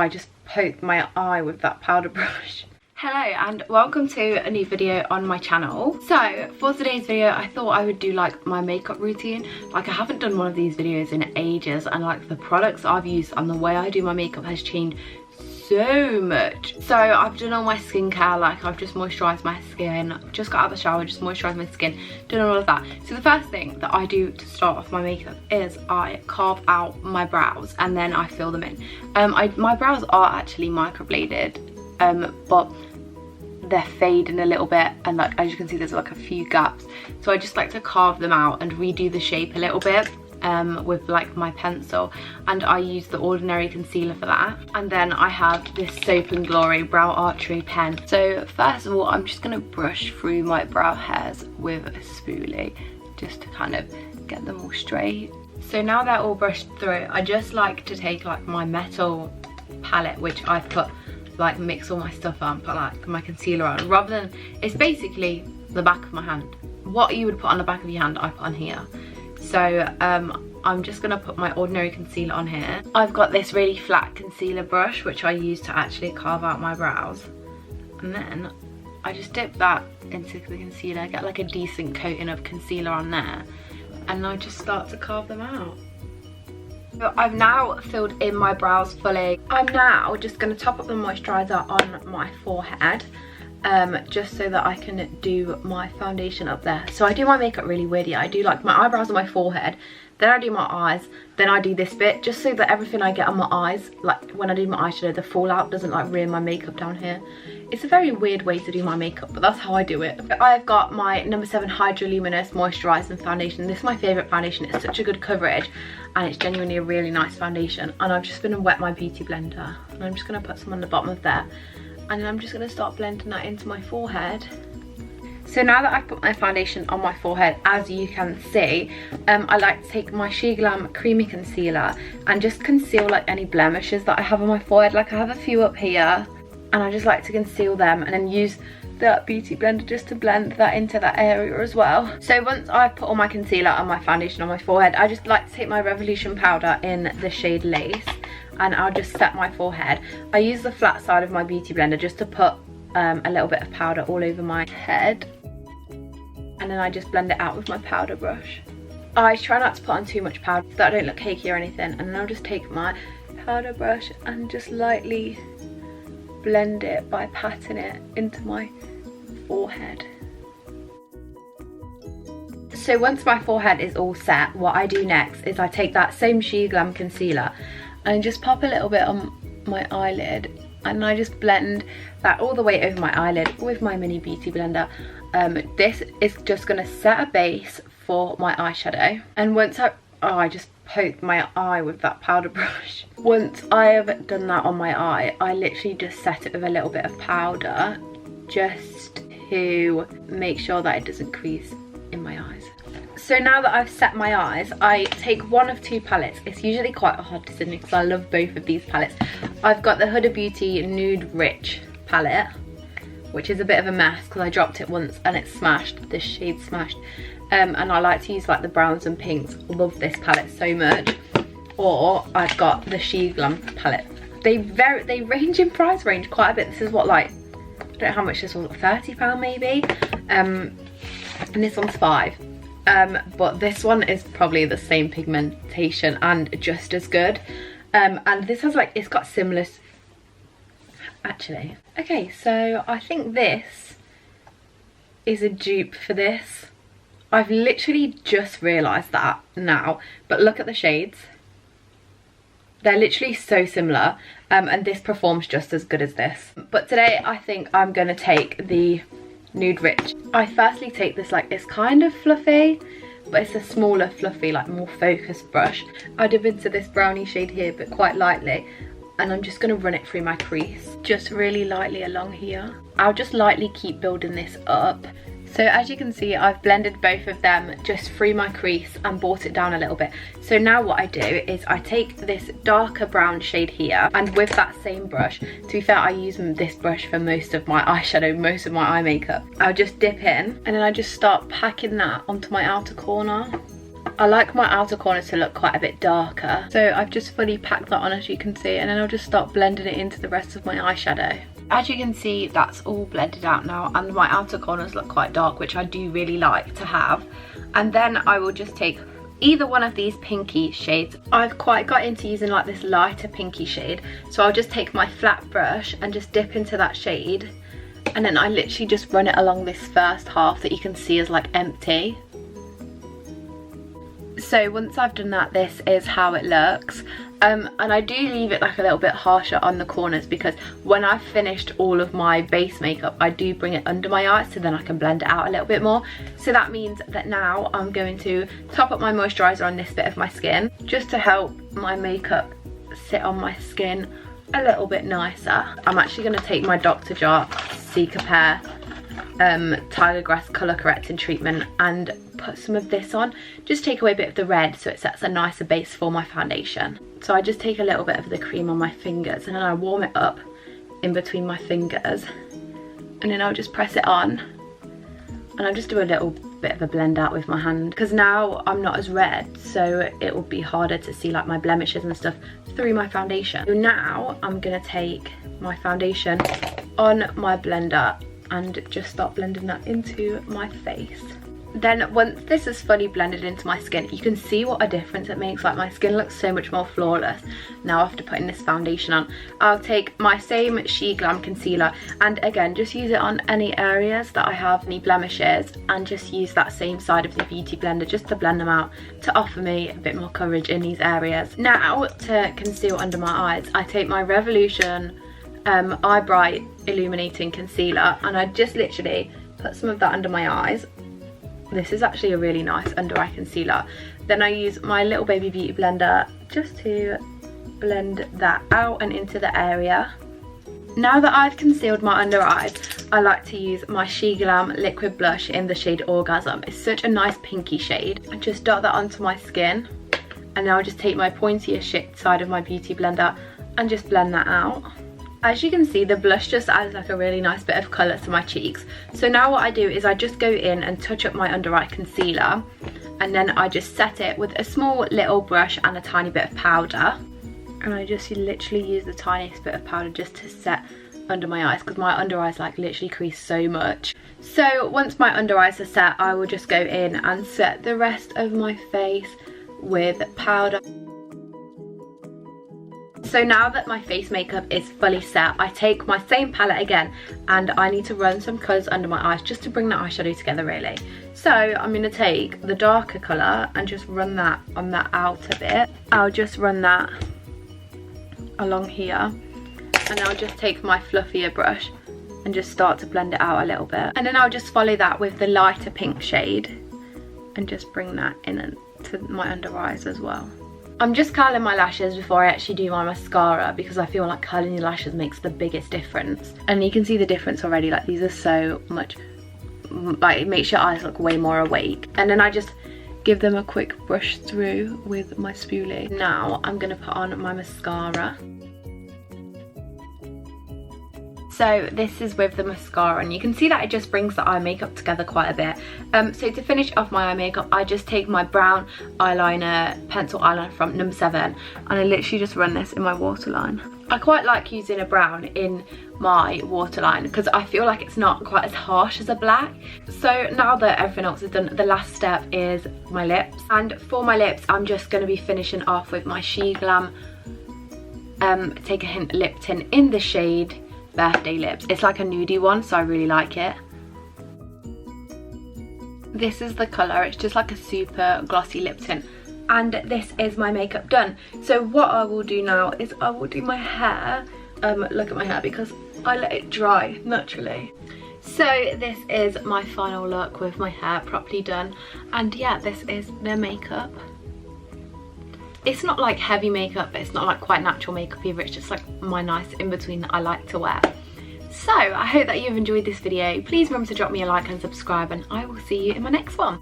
I just poked my eye with that powder brush. Hello and welcome to a new video on my channel. So for today's video I thought I would do like my makeup routine. Like I haven't done one of these videos in ages, and like the products I've used and the way I do my makeup has changed so much. So I've done all my skincare, like I've just moisturized my skin, just got out of the shower, just moisturized my skin, done all of that. So the first thing that I do to start off my makeup is I carve out my brows and then I fill them in. My brows are actually microbladed, but they're fading a little bit, and like as you can see there's like a few gaps, so I just like to carve them out and redo the shape a little bit with like my pencil, and I use the Ordinary concealer for that. And then I have this Soap and Glory Brow Archery pen. So first of all I'm just going to brush through my brow hairs with a spoolie just to kind of get them all straight. So now they're all brushed through, I just like to take like my metal palette, which I've put like mix all my stuff on, put like my concealer on, rather than, it's basically the back of my hand. What you would put on the back of your hand I put on here. So I'm just gonna put my Ordinary concealer on here. I've got this really flat concealer brush which I use to actually carve out my brows, and then I just dip that into the concealer, get like a decent coating of concealer on there, and I just start to carve them out. So I've now filled in my brows fully. I'm now just going to top up the moisturiser on my forehead, just so that I can do my foundation up there. So I do my makeup really weirdly. I do like my eyebrows on my forehead, then I do my eyes, then I do this bit, just so that everything I get on my eyes, like when I do my eyeshadow, the fallout doesn't like ruin my makeup down here. It's a very weird way to do my makeup, but that's how I do it. I've got my No. 7 Hydroluminous Moisturizing foundation. This is my favourite foundation. It's such a good coverage and it's genuinely a really nice foundation. And I've just been wet my beauty blender, and I'm just going to put some on the bottom of there, and then I'm just going to start blending that into my forehead. So now that I've put my foundation on my forehead, as you can see, I like to take my Glam Creamy Concealer and just conceal like any blemishes that I have on my forehead. Like I have a few up here, and I just like to conceal them, and then use that beauty blender just to blend that into that area as well. So once I've put all my concealer and my foundation on my forehead, I just like to take my Revolution powder in the shade Lace, and I'll just set my forehead. I use the flat side of my beauty blender just to put a little bit of powder all over my head, and then I just blend it out with my powder brush. I try not to put on too much powder so that I don't look cakey or anything, and then I'll just take my powder brush and just lightly blend it by patting it into my forehead. So once my forehead is all set, what I do next is I take that same Glam concealer and just pop a little bit on my eyelid, and I just blend that all the way over my eyelid with my mini beauty blender. This is just going to set a base for my eyeshadow, and once I just poked my eye with that powder brush. Once I have done that on my eye, I literally just set it with a little bit of powder just to make sure that it doesn't crease in my eyes. So now that I've set my eyes, I take one of two palettes. It's usually quite a hard decision because I love both of these palettes. I've got the Huda Beauty Nude Rich palette, which is a bit of a mess because I dropped it once and it smashed. This shade smashed. And I like to use like the browns and pinks. Love this palette so much. Or I've got the Glam palette. They range in price range quite a bit. This is what, like, I don't know how much this was, £30 maybe. And this one's £5. But this one is probably the same pigmentation and just as good. And this has like, it's got similar, actually. Okay, so I think this is a dupe for this. I've literally just realised that now, but look at the shades. They're literally so similar, and this performs just as good as this. But today I think I'm going to take the Nude Rich. I firstly take this, like, it's kind of fluffy, but it's a smaller fluffy, like more focused brush. I dip into this brownie shade here, but quite lightly, and I'm just going to run it through my crease, just really lightly along here. I'll just lightly keep building this up. So as you can see, I've blended both of them just through my crease and brought it down a little bit. So now what I do is I take this darker brown shade here, and with that same brush, to be fair, I use this brush for most of my eyeshadow, most of my eye makeup. I'll just dip in, and then I just start packing that onto my outer corner. I like my outer corners to look quite a bit darker. So I've just fully packed that on, as you can see, and then I'll just start blending it into the rest of my eyeshadow. As you can see, that's all blended out now, and my outer corners look quite dark, which I do really like to have. And then I will just take either one of these pinky shades. I've quite got into using like this lighter pinky shade, so I'll just take my flat brush and just dip into that shade, and then I literally just run it along this first half that you can see is like empty. So once I've done that, this is how it looks. And I do leave it like a little bit harsher on the corners, because when I've finished all of my base makeup, I do bring it under my eyes so then I can blend it out a little bit more. So that means that now I'm going to top up my moisturiser on this bit of my skin, just to help my makeup sit on my skin a little bit nicer. I'm actually going to take my Dr. Jart Cicapair Tiger Grass colour correcting treatment and put some of this on, just take away a bit of the red so it sets a nicer base for my foundation. So I just take a little bit of the cream on my fingers, and then I warm it up in between my fingers, and then I'll just press it on, and I'll just do a little bit of a blend out with my hand, because now I'm not as red, so it will be harder to see like my blemishes and stuff through my foundation. So now I'm gonna take my foundation on my blender and just start blending that into my face. Then once this is fully blended into my skin, you can see what a difference it makes. Like, my skin looks so much more flawless now after putting this foundation on. I'll take my same She Glam concealer, and again, just use it on any areas that I have any blemishes, and just use that same side of the beauty blender just to blend them out to offer me a bit more coverage in these areas. Now, to conceal under my eyes, I take my Revolution Eye Bright Illuminating Concealer, and I just literally put some of that under my eyes. This is actually a really nice under eye concealer. Then I use my Little Baby Beauty blender just to blend that out and into the area. Now that I've concealed my under eyes, I like to use my She Glam liquid blush in the shade Orgasm. It's such a nice pinky shade. I just dot that onto my skin, and now I'll just take my pointier side of my beauty blender and just blend that out. As you can see, the blush just adds like a really nice bit of colour to my cheeks. So now what I do is I just go in and touch up my under eye concealer, and then I just set it with a small little brush and a tiny bit of powder. And I just literally use the tiniest bit of powder just to set under my eyes, because my under eyes like literally crease so much. So once my under eyes are set, I will just go in and set the rest of my face with powder. So now that my face makeup is fully set, I take my same palette again, and I need to run some colours under my eyes just to bring the eyeshadow together really. So I'm going to take the darker colour and just run that on that outer bit. I'll just run that along here, and I'll just take my fluffier brush and just start to blend it out a little bit. And then I'll just follow that with the lighter pink shade and just bring that in to my under eyes as well. I'm just curling my lashes before I actually do my mascara, because I feel like curling your lashes makes the biggest difference. And you can see the difference already, like these are so much, like it makes your eyes look way more awake. And then I just give them a quick brush through with my spoolie. Now I'm gonna put on my mascara. So this is with the mascara, and you can see that it just brings the eye makeup together quite a bit. So to finish off my eye makeup, I just take my brown eyeliner, pencil eyeliner from No. 7, and I literally just run this in my waterline. I quite like using a brown in my waterline because I feel like it's not quite as harsh as a black. So now that everything else is done, the last step is my lips. And for my lips, I'm just going to be finishing off with my She Glam Take a Hint lip tint in the shade Birthday Lips. It's like a nudie one, so I really like it. This is the colour. It's just like a super glossy lip tint, and this is my makeup done. So what I will do now is I will do my hair. Look at my hair because I let it dry naturally. So this is my final look with my hair properly done, and yeah, this is the makeup. It's not like heavy makeup, but it's not like quite natural makeup either. It's just like my nice in-between that I like to wear. So I hope that you've enjoyed this video. Please remember to drop me a like and subscribe, and I will see you in my next one.